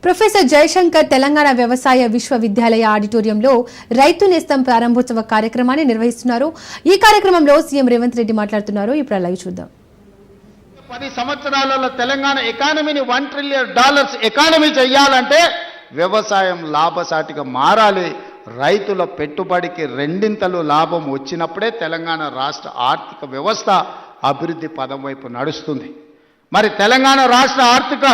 Professor Jayashankar Telangana వ్యవసాయ విశ్వవిద్యాలయ ఆడిటోరియంలో రైతు నేస్తం ప్రారంభోత్సవ కార్యక్రమాన్ని నిర్వహిస్తున్నారు. ఈ కార్యక్రమంలో సీఎం రేవంత్ రెడ్డి మాట్లాడుతున్నారు. ఇప్పుడు లైవ్ చూద్దాం. 10 సంవత్సరాలలో తెలంగాణ ఎకానమీని $1 ట్రిలియన్ ఎకానమీ చేయాలంటే వ్యవసాయం లాభసాటిగా మారాలి. రైతుల పెట్టుబడికి రెండింతలు లాభం వచ్చినప్పుడే తెలంగాణ రాష్ట్ర ఆర్థిక వ్యవస్థ అభివృద్ధి పదం వైపు నడుస్తుంది. మరి తెలంగాణ రాష్ట్ర ఆర్థిక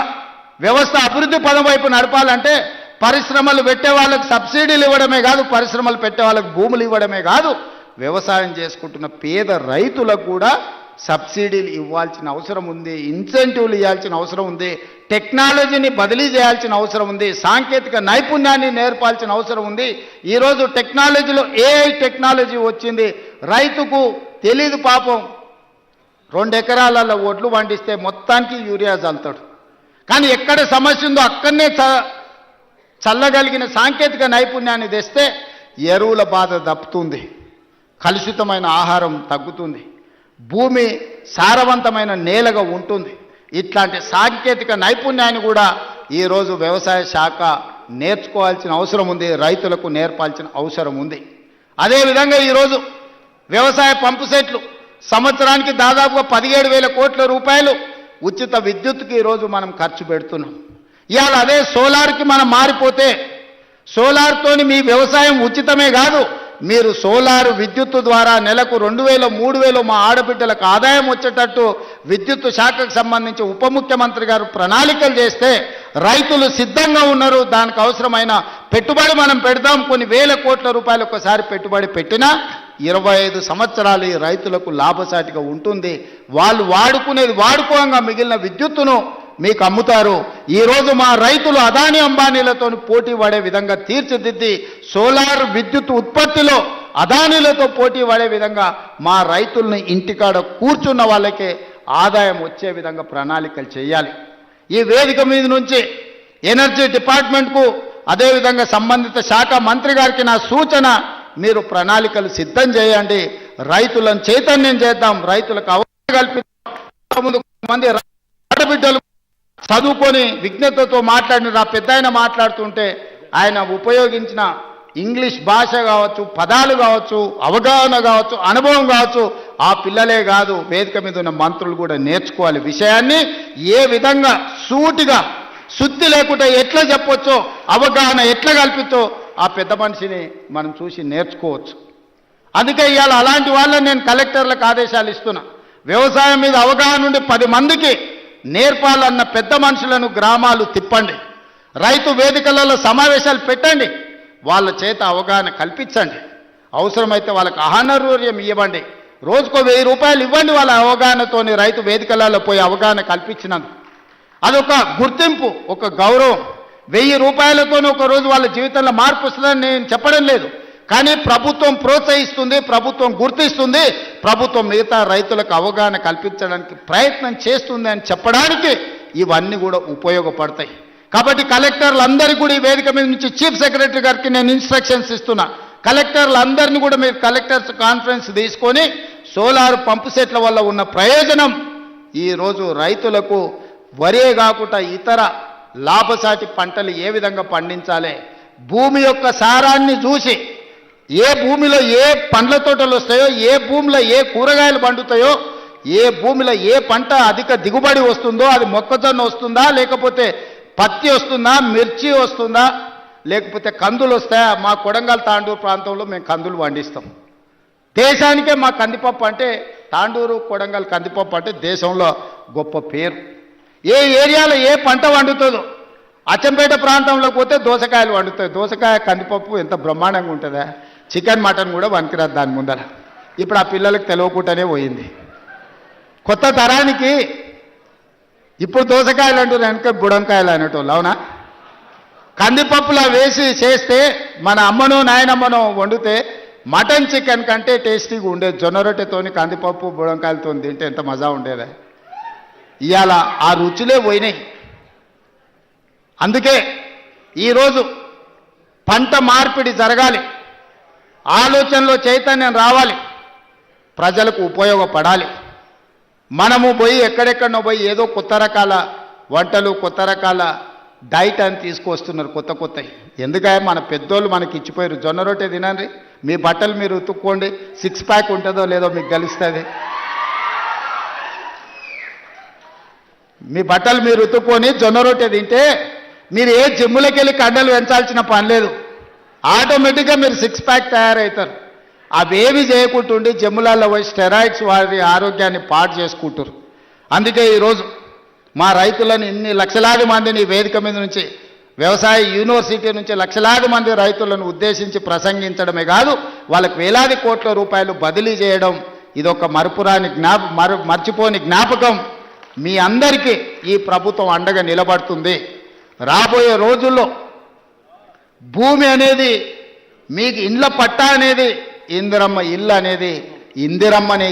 వ్యవస్థ అభివృద్ధి పదం వైపు నడపాలంటే పరిశ్రమలు పెట్టే వాళ్ళకు సబ్సిడీలు ఇవ్వడమే కాదు, పరిశ్రమలు పెట్టే వాళ్ళకు భూములు ఇవ్వడమే కాదు, వ్యవసాయం చేసుకుంటున్న పేద రైతులకు కూడా సబ్సిడీలు ఇవ్వాల్సిన అవసరం ఉంది, ఇన్సెంటివ్లు ఇవ్వాల్సిన అవసరం ఉంది, టెక్నాలజీని బదిలీ చేయాల్సిన అవసరం ఉంది, సాంకేతిక నైపుణ్యాన్ని నేర్పాల్సిన అవసరం ఉంది. ఈరోజు టెక్నాలజీలో ఏఐ టెక్నాలజీ వచ్చింది. రైతుకు తెలీదు పాపం, 2 ఎకరాలలో ఒడ్లు పండిస్తే మొత్తానికి యూరియా చల్లుతాడు. కానీ ఎక్కడ సమస్య ఉందో అక్కడనే చల్లగలిగిన సాంకేతిక నైపుణ్యాన్ని తెస్తే ఎరువుల బాధ తప్పుతుంది, కలుషితమైన ఆహారం తగ్గుతుంది, భూమి సారవంతమైన నేలగా ఉంటుంది. ఇట్లాంటి సాంకేతిక నైపుణ్యాన్ని కూడా ఈరోజు వ్యవసాయ శాఖ నేర్చుకోవాల్సిన అవసరం ఉంది, రైతులకు నేర్పాల్సిన అవసరం ఉంది. అదేవిధంగా ఈరోజు వ్యవసాయ పంపు సెట్లు సంవత్సరానికి దాదాపుగా 17,000 కోట్ల రూపాయలు ఉచిత విద్యుత్తుకి ఈరోజు మనం ఖర్చు పెడుతున్నాం. ఇవాళ అదే సోలార్కి మనం మారిపోతే సోలార్తోని మీ వ్యవసాయం ఉచితమే కాదు, మీరు సోలార్ విద్యుత్తు ద్వారా నెలకు 2,000 3,000 మా ఆడబిడ్డలకు ఆదాయం వచ్చేటట్టు విద్యుత్తు శాఖకు సంబంధించి ఉప ముఖ్యమంత్రి గారు ప్రణాళికలు చేస్తే రైతులు సిద్ధంగా ఉన్నారు. దానికి అవసరమైన పెట్టుబడి మనం పెడదాం. కొన్ని వేల కోట్ల రూపాయలు ఒకసారి పెట్టుబడి పెట్టినా 25 సంవత్సరాలు ఈ రైతులకు లాభసాటిగా ఉంటుంది. వాళ్ళు వాడుకునేది వాడుకోగా మిగిలిన విద్యుత్తును మీకు అమ్ముతారు. ఈరోజు మా రైతులు అదాని అంబానీలతో పోటీ పడే విధంగా తీర్చిదిద్ది సోలార్ విద్యుత్ ఉత్పత్తిలో అదానీలతో పోటీ పడే విధంగా మా రైతుల్ని ఇంటికాడ కూర్చున్న వాళ్ళకే ఆదాయం వచ్చే విధంగా ప్రణాళికలు చేయాలి. ఈ వేదిక మీద నుంచి ఎనర్జీ డిపార్ట్మెంట్కు అదేవిధంగా సంబంధిత శాఖ మంత్రి గారికి నా సూచన, మీరు ప్రణాళికలు సిద్ధం చేయండి, రైతులను చైతన్యం చేద్దాం, రైతులకు అవగాహన కల్పిద్దాం. మంది ఆడబిడ్డలు చదువుకొని విజ్ఞతతో మాట్లాడిన ఆ పెద్ద ఆయన మాట్లాడుతుంటే ఆయన ఉపయోగించిన ఇంగ్లీష్ భాష కావచ్చు, పదాలు కావచ్చు, అవగాహన కావచ్చు, అనుభవం కావచ్చు, ఆ పిల్లలే కాదు వేదిక మీద ఉన్న మంత్రులు కూడా నేర్చుకోవాలి. విషయాన్ని ఏ విధంగా సూటిగా శుద్ధి లేకుండా ఎట్లా చెప్పొచ్చో, అవగాహన ఎట్లా కల్పించో ఆ పెద్ద మనిషిని మనం చూసి నేర్చుకోవచ్చు. అందుకే ఇవాళ అలాంటి వాళ్ళని నేను కలెక్టర్లకు ఆదేశాలు ఇస్తున్నా. వ్యవసాయం మీద అవగాహన ఉండి 10 మందికి నేర్పాలన్న పెద్ద మనుషులను గ్రామాలు తిప్పండి, రైతు వేదికలలో సమావేశాలు పెట్టండి, వాళ్ళ చేత అవగాహన కల్పించండి. అవసరమైతే వాళ్ళకి ఆహారూర్యం ఇవ్వండి, రోజుకో 1000 రూపాయలు ఇవ్వండి. వాళ్ళ అవగాహనతోని రైతు వేదికలలో పోయి అవగాహన కల్పించినందుకు అదొక గుర్తింపు, ఒక గౌరవం. 1000 రూపాయలతో ఒక రోజు వాళ్ళ జీవితంలో మార్పు వస్తుందని నేను చెప్పడం లేదు, కానీ ప్రభుత్వం ప్రోత్సహిస్తుంది, ప్రభుత్వం గుర్తిస్తుంది, ప్రభుత్వం మిగతా రైతులకు అవగాహన కల్పించడానికి ప్రయత్నం చేస్తుంది అని చెప్పడానికి ఇవన్నీ కూడా ఉపయోగపడతాయి. కాబట్టి కలెక్టర్లందరికీ కూడా ఈ వేదిక మీద నుంచి చీఫ్ సెక్రటరీ గారికి నేను ఇన్స్ట్రక్షన్స్ ఇస్తున్నా. కలెక్టర్లందరినీ కూడా మీరు కలెక్టర్స్ కాన్ఫరెన్స్ తీసుకొని సోలార్ పంపు సెట్ల వల్ల ఉన్న ప్రయోజనం, ఈరోజు రైతులకు వరే కాకుండా ఇతర లాభసాటి పంటలు ఏ విధంగా పండించాలి, భూమి యొక్క సారాన్ని చూసి ఏ భూమిలో ఏ పండ్ల తోటలు వస్తాయో, ఏ భూమిలో ఏ కూరగాయలు పండుతాయో, ఏ భూమిలో ఏ పంట అధిక దిగుబడి వస్తుందో, అది మొక్కజొన్న వస్తుందా, లేకపోతే పత్తి వస్తుందా, మిర్చి వస్తుందా, లేకపోతే కందులు వస్తాయా. మా కొడంగల్ తాండూరు ప్రాంతంలో మేము కందులు పండిస్తాం. దేశానికే మా కందిపప్పు అంటే, తాండూరు కొడంగల్ కందిపప్పు అంటే దేశంలో గొప్ప పేరు. ఏ ఏరియాలో ఏ పంట వండుతుందో, అచ్చంపేట ప్రాంతంలోకి పోతే దోసకాయలు వండుతాయి. దోసకాయ కందిపప్పు ఎంత బ్రహ్మాండంగా ఉంటుందా, చికెన్ మటన్ కూడా వనికిరాదు దాని ముందర. ఇప్పుడు ఆ పిల్లలకు తెలియకుండానే పోయింది. కొత్త తరానికి ఇప్పుడు దోసకాయలు అంటారు, వెనక బుడంకాయలు అనేటోళ్ళు. అవునా? కందిపప్పులా వేసి చేస్తే మన అమ్మనో నాయనమ్మనో వండితే మటన్ చికెన్ కంటే టేస్టీగా ఉండేది. జొన్న రొట్టెతోని కందిపప్పు బుడంకాయలతో తింటే ఎంత మజా ఉండేదా. ఇవాళ ఆ రుచులే పోయినాయి. అందుకే ఈరోజు పంట మార్పిడి జరగాలి, ఆలోచనలో చైతన్యం రావాలి, ప్రజలకు ఉపయోగపడాలి. మనము పోయి ఎక్కడెక్కడనో పోయి ఏదో కొత్త రకాల వంటలు, కొత్త రకాల డైట్ అని తీసుకొస్తున్నారు కొత్త కొత్తవి. ఎందుకంటే మన పెద్దోళ్ళు మనకి ఇచ్చిపోయారు, జొన్న రొట్టె తినండి, మీ బట్టలు మీరు ఉతుక్కోండి, 6 ప్యాక్ ఉంటుందో లేదో మీకు తెలుస్తుంది. మీ బట్టలు మీరు ఉతుక్కొని జొన్న రొట్టె తింటే మీరు ఏ జిమ్ములకి వెళ్ళి కండలు పెంచాల్సిన పని లేదు, ఆటోమేటిక్గా మీరు 6 ప్యాక్ తయారవుతారు. అవేవి చేయకుంటుండి జిమ్ములలో పోయి స్టెరాయిడ్స్ వారి ఆరోగ్యాన్ని పాడు చేసుకుంటారు. అందుకే ఈరోజు మా రైతులను ఇన్ని లక్షలాది మందిని వేదిక మీద నుంచి, వ్యవసాయ యూనివర్సిటీ నుంచి లక్షలాది మంది రైతులను ఉద్దేశించి ప్రసంగించడమే కాదు, వాళ్ళకి వేలాది కోట్ల రూపాయలు బదిలీ చేయడం ఇదొక మర్చిపోని జ్ఞాపకం. మీ అందరికీ ఈ ప్రభుత్వం అండగా నిలబడుతుంది. రాబోయే రోజుల్లో భూమి అనేది మీకు ఇండ్ల పట్టా అనేది ఇందిరమ్మ ఇల్లు అనేది ఇందిరమ్మని